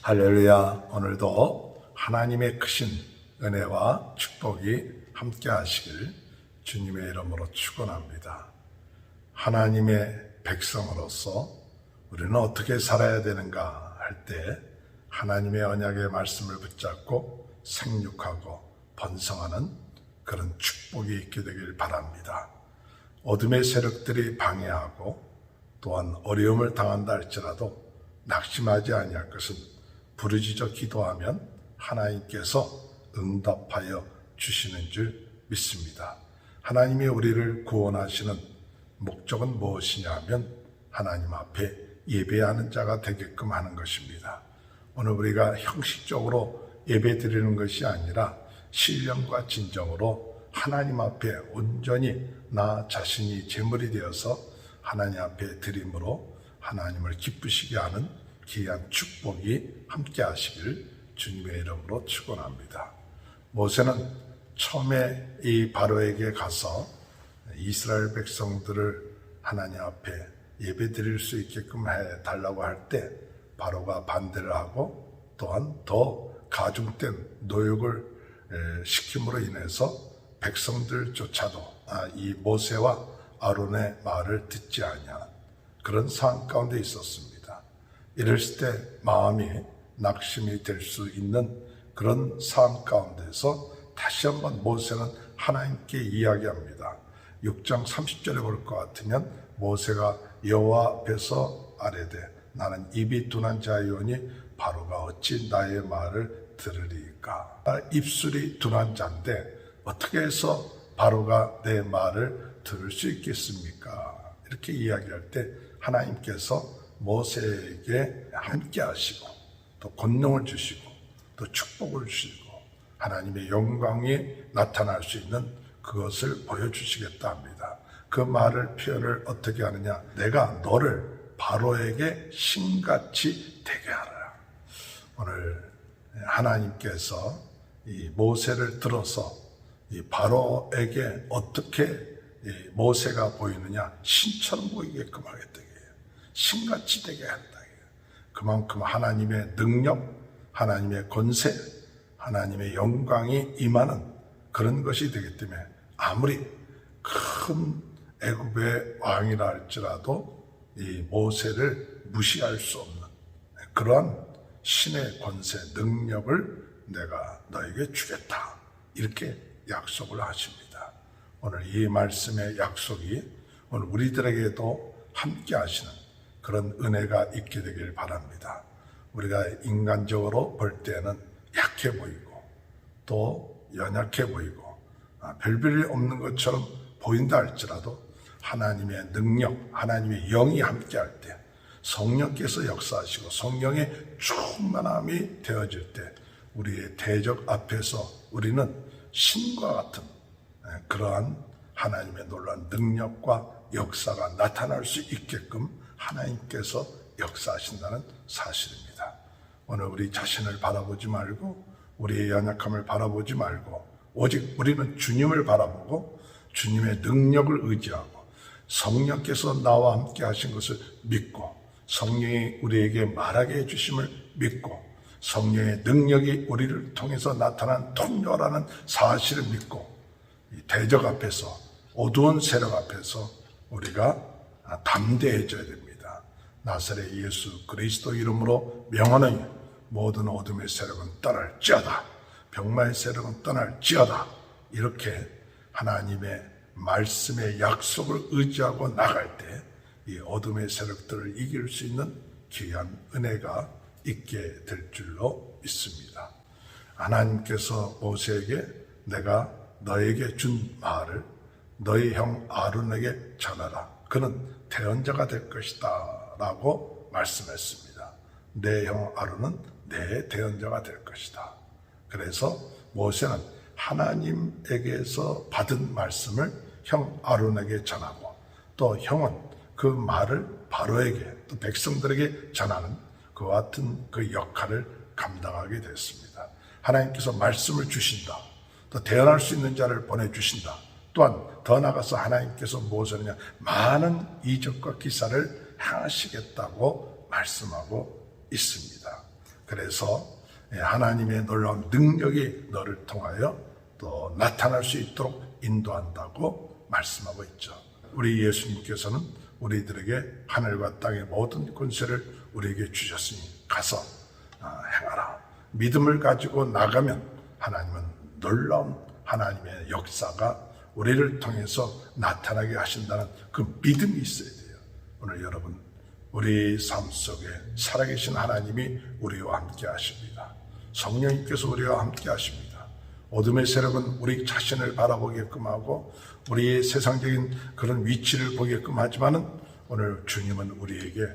할렐루야. 오늘도 하나님의 크신 은혜와 축복이 함께 하시길 주님의 이름으로 축원합니다. 하나님의 백성으로서 우리는 어떻게 살아야 되는가 할 때 하나님의 언약의 말씀을 붙잡고 생육하고 번성하는 그런 축복이 있게 되길 바랍니다. 어둠의 세력들이 방해하고 또한 어려움을 당한다 할지라도 낙심하지 아니할 것은 부르짖어 기도하면 하나님께서 응답하여 주시는 줄 믿습니다. 하나님이 우리를 구원하시는 목적은 무엇이냐 하면 하나님 앞에 예배하는 자가 되게끔 하는 것입니다. 오늘 우리가 형식적으로 예배 드리는 것이 아니라 신령과 진정으로 하나님 앞에 온전히 나 자신이 제물이 되어서 하나님 앞에 드림으로 하나님을 기쁘시게 하는 귀한 축복이 함께 하시길 주님의 이름으로 축원합니다. 모세는 처음에 이 바로에게 가서 이스라엘 백성들을 하나님 앞에 예배 드릴 수 있게끔 해달라고 할 때 바로가 반대를 하고 또한 더 가중된 노역을 시킴으로 인해서 백성들조차도 이 모세와 아론의 말을 듣지 아니하는 그런 상황 가운데 있었습니다. 이랬을 때 마음이 낙심이 될 수 있는 그런 상황 가운데서 다시 한번 모세는 하나님께 이야기합니다. 6장 30절에 볼 것 같으면 모세가 여호와 앞에서 아뢰되 나는 입이 둔한 자이오니 바로가 어찌 나의 말을 들으리까. 입술이 둔한 자인데 어떻게 해서 바로가 내 말을 들을 수 있겠습니까? 이렇게 이야기할 때 하나님께서 모세에게 함께 하시고 또 권능을 주시고 또 축복을 주시고 하나님의 영광이 나타날 수 있는 그것을 보여주시겠다 합니다. 그 말을 표현을 어떻게 하느냐. 내가 너를 바로에게 신같이 되게 하라. 오늘 하나님께서 이 모세를 들어서 이 바로에게 어떻게 모세가 보이느냐. 신처럼 보이게끔 하겠다. 신같이 되게 한다. 그만큼 하나님의 능력, 하나님의 권세, 하나님의 영광이 임하는 그런 것이 되기 때문에 아무리 큰 애굽의 왕이라 할지라도 이 모세를 무시할 수 없는 그러한 신의 권세, 능력을 내가 너에게 주겠다. 이렇게 약속을 하십니다. 오늘 이 말씀의 약속이 오늘 우리들에게도 함께 하시는 그런 은혜가 있게 되길 바랍니다. 우리가 인간적으로 볼 때는 약해 보이고 또 연약해 보이고 별별이 없는 것처럼 보인다 할지라도 하나님의 능력, 하나님의 영이 함께 할 때 성령께서 역사하시고 성령의 충만함이 되어질 때 우리의 대적 앞에서 우리는 신과 같은 그러한 하나님의 놀라운 능력과 역사가 나타날 수 있게끔 하나님께서 역사하신다는 사실입니다. 오늘 우리 자신을 바라보지 말고 우리의 연약함을 바라보지 말고 오직 우리는 주님을 바라보고 주님의 능력을 의지하고 성령께서 나와 함께 하신 것을 믿고 성령이 우리에게 말하게 해주심을 믿고 성령의 능력이 우리를 통해서 나타난 통로라는 사실을 믿고 이 대적 앞에서 어두운 세력 앞에서 우리가 담대해져야 됩니다. 나사렛 예수 그리스도 이름으로 명하노니 모든 어둠의 세력은 떠날지어다. 병마의 세력은 떠날지어다. 이렇게 하나님의 말씀의 약속을 의지하고 나갈 때 이 어둠의 세력들을 이길 수 있는 귀한 은혜가 있게 될 줄로 믿습니다. 하나님께서 모세에게 내가 너에게 준 말을 너희 형 아론에게 전하라. 그는 대언자가 될 것이다 라고 말씀했습니다. 내 형 아론은 내 대언자가 될 것이다. 그래서 모세는 하나님에게서 받은 말씀을 형 아론에게 전하고 또 형은 그 말을 바로에게 또 백성들에게 전하는 그와 같은 그 역할을 감당하게 됐습니다. 하나님께서 말씀을 주신다. 또 대언할 수 있는 자를 보내주신다. 또한 더 나아가서 하나님께서 무엇을 하냐. 많은 이적과 기사를 행하시겠다고 말씀하고 있습니다. 그래서 하나님의 놀라운 능력이 너를 통하여 또 나타날 수 있도록 인도한다고 말씀하고 있죠. 우리 예수님께서는 우리들에게 하늘과 땅의 모든 권세를 우리에게 주셨으니 가서 행하라. 믿음을 가지고 나가면 하나님은 놀라운 하나님의 역사가 우리를 통해서 나타나게 하신다는 그 믿음이 있어야 돼요. 오늘 여러분, 우리 삶 속에 살아계신 하나님이 우리와 함께 하십니다. 성령님께서 우리와 함께 하십니다. 어둠의 세력은 우리 자신을 바라보게끔 하고 우리의 세상적인 그런 위치를 보게끔 하지만은 오늘 주님은 우리에게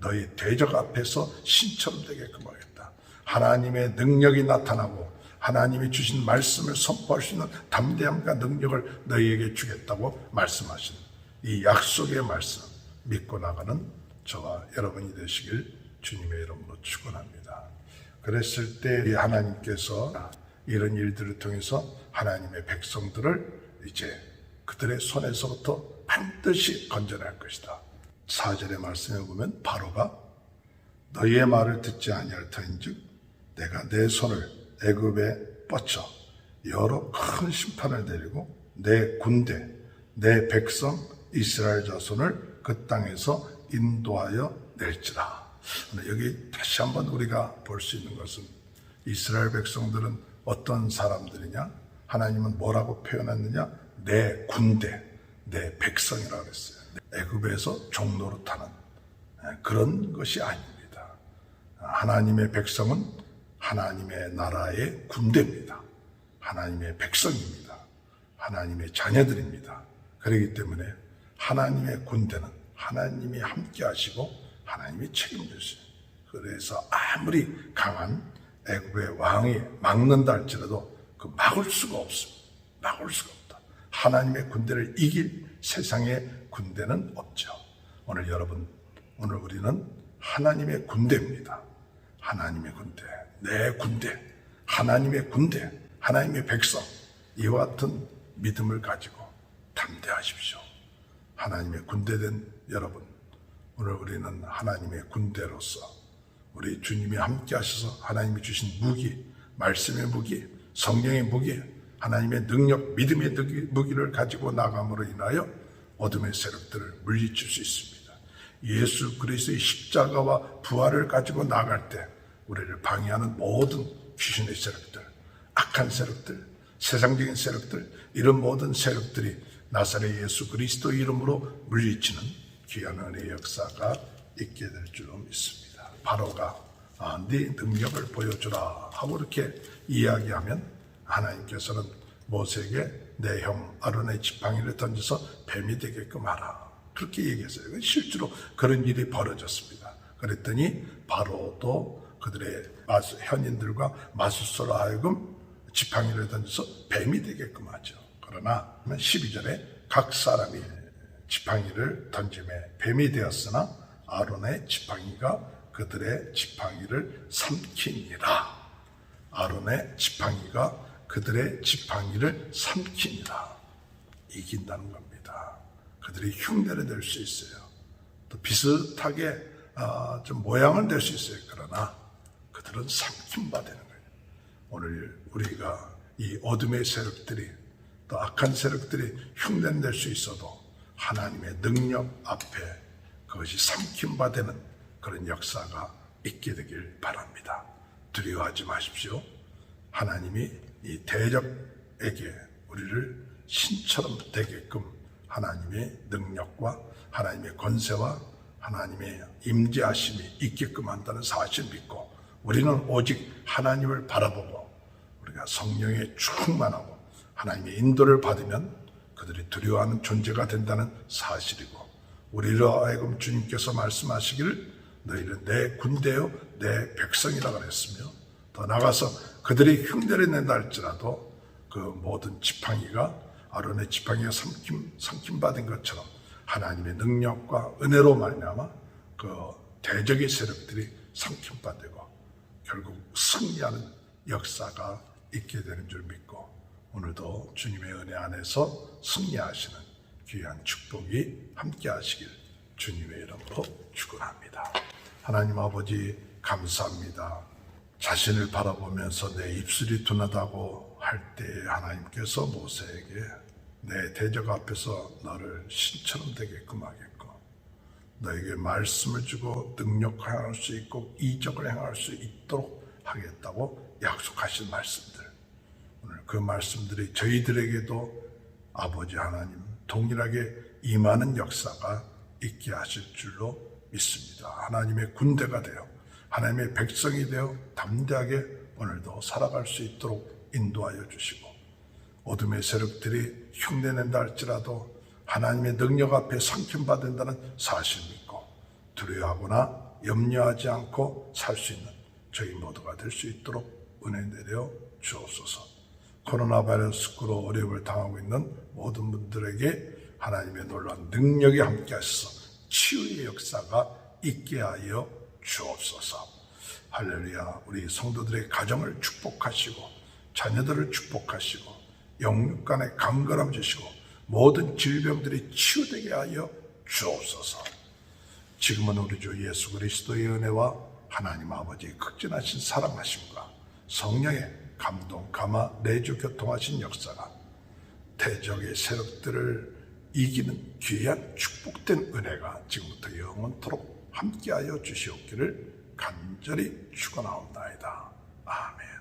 너의 대적 앞에서 신처럼 되게끔 하겠다. 하나님의 능력이 나타나고 하나님이 주신 말씀을 선포할 수 있는 담대함과 능력을 너희에게 주겠다고 말씀하신 이 약속의 말씀 믿고 나가는 저와 여러분이 되시길 주님의 이름으로 축원합니다. 그랬을 때 하나님께서 이런 일들을 통해서 하나님의 백성들을 이제 그들의 손에서부터 반드시 건져낼 것이다. 4절의 말씀에 보면 바로가 너희의 말을 듣지 아니할 터인즉 내가 내 손을 애굽에 뻗쳐 여러 큰 심판을 내리고 내 군대 내 백성 이스라엘 자손을 그 땅에서 인도하여 낼지라. 여기 다시 한번 우리가 볼 수 있는 것은 이스라엘 백성들은 어떤 사람들이냐? 하나님은 뭐라고 표현했느냐? 내 군대, 내 백성이라고 했어요. 애굽에서 종노릇하는 그런 것이 아닙니다. 하나님의 백성은 하나님의 나라의 군대입니다. 하나님의 백성입니다. 하나님의 자녀들입니다. 그렇기 때문에 하나님의 군대는 하나님이 함께 하시고 하나님이 책임지세요. 그래서 아무리 강한 애굽의 왕이 막는다 할지라도 그 막을 수가 없습니다. 막을 수가 없다. 하나님의 군대를 이길 세상의 군대는 없죠. 오늘 여러분, 오늘 우리는 하나님의 군대입니다. 하나님의 군대, 내 군대, 하나님의 군대, 하나님의 백성, 이와 같은 믿음을 가지고 담대하십시오. 하나님의 군대된 여러분, 오늘 우리는 하나님의 군대로서 우리 주님이 함께 하셔서 하나님이 주신 무기, 말씀의 무기, 성령의 무기, 하나님의 능력, 믿음의 무기를 가지고 나감으로 인하여 어둠의 세력들을 물리칠 수 있습니다. 예수 그리스도의 십자가와 부활을 가지고 나갈 때 우리를 방해하는 모든 귀신의 세력들, 악한 세력들, 세상적인 세력들, 이런 모든 세력들이 나사렛 예수 그리스도 이름으로 물리치는 귀한 은혜의 역사가 있게 될 줄로 믿습니다. 바로가 네 능력을 보여주라 하고 이렇게 이야기하면 하나님께서는 모세에게 내 형 아론의 지팡이를 던져서 뱀이 되게끔 하라. 그렇게 얘기했어요. 실제로 그런 일이 벌어졌습니다. 그랬더니 바로도 그들의 현인들과 마술소로 하여금 지팡이를 던져서 뱀이 되게끔 하죠. 그러나 12절에 각 사람이 지팡이를 던짐에 뱀이 되었으나 아론의 지팡이가 그들의 지팡이를 삼키니라. 아론의 지팡이가 그들의 지팡이를 삼키니라. 이긴다는 겁니다. 그들이 흉내를 낼 수 있어요. 또 비슷하게 좀 모양을 낼 수 있어요. 그러나 그들은 삼킴바 되는 거예요. 오늘 우리가 이 어둠의 세력들이 또 악한 세력들이 흉내를 낼 수 있어도 하나님의 능력 앞에 그것이 삼킴바 되는 그런 역사가 있게 되길 바랍니다. 두려워하지 마십시오. 하나님이 이 대적에게 우리를 신처럼 되게끔 하나님의 능력과 하나님의 권세와 하나님의 임재하심이 있게끔 한다는 사실을 믿고 우리는 오직 하나님을 바라보고 우리가 성령에 충만하고 하나님의 인도를 받으면 그들이 두려워하는 존재가 된다는 사실이고 우리로 하여금 주님께서 말씀하시기를 너희는 내 군대요 내 백성이라고 했으며 더 나가서 그들이 흉내를 낸다 할지라도 그 모든 지팡이가 아론의 지팡이가 삼킴받은 것처럼 하나님의 능력과 은혜로 말미암아 그 대적의 세력들이 삼킴받고 결국 승리하는 역사가 있게 되는 줄 믿고 오늘도 주님의 은혜 안에서 승리하시는 귀한 축복이 함께 하시길 주님의 이름으로 축원합니다. 하나님 아버지 감사합니다. 자신을 바라보면서 내 입술이 둔하다고 할 때 하나님께서 모세에게 내 대적 앞에서 너를 신처럼 되게끔 하겠고 너에게 말씀을 주고 능력을 행할 수 있고 이적을 행할 수 있도록 하겠다고 약속하신 말씀들, 오늘 그 말씀들이 저희들에게도 아버지 하나님 동일하게 임하는 역사가 있게 하실 줄로 믿습니다. 하나님의 군대가 되어 하나님의 백성이 되어 담대하게 오늘도 살아갈 수 있도록 인도하여 주시고 어둠의 세력들이 흉내낸다 할지라도 하나님의 능력 앞에 상김받는다는 사실 믿고 두려워하거나 염려하지 않고 살 수 있는 저희 모두가 될 수 있도록 은혜 내려 주옵소서. 코로나 바이러스로 어려움을 당하고 있는 모든 분들에게 하나님의 놀라운 능력이 함께 하셔서 치유의 역사가 있게 하여 주옵소서. 할렐루야. 우리 성도들의 가정을 축복하시고 자녀들을 축복하시고 영육 간의 강건함 주시고 모든 질병들이 치유되게 하여 주옵소서. 지금은 우리 주 예수 그리스도의 은혜와 하나님 아버지의 극진하신 사랑하심과 성령의 감동, 감화, 내주 교통하신 역사가 대적의 세력들을 이기는 귀한 축복된 은혜가 지금부터 영원토록 함께하여 주시옵기를 간절히 축원하옵나이다. 아멘.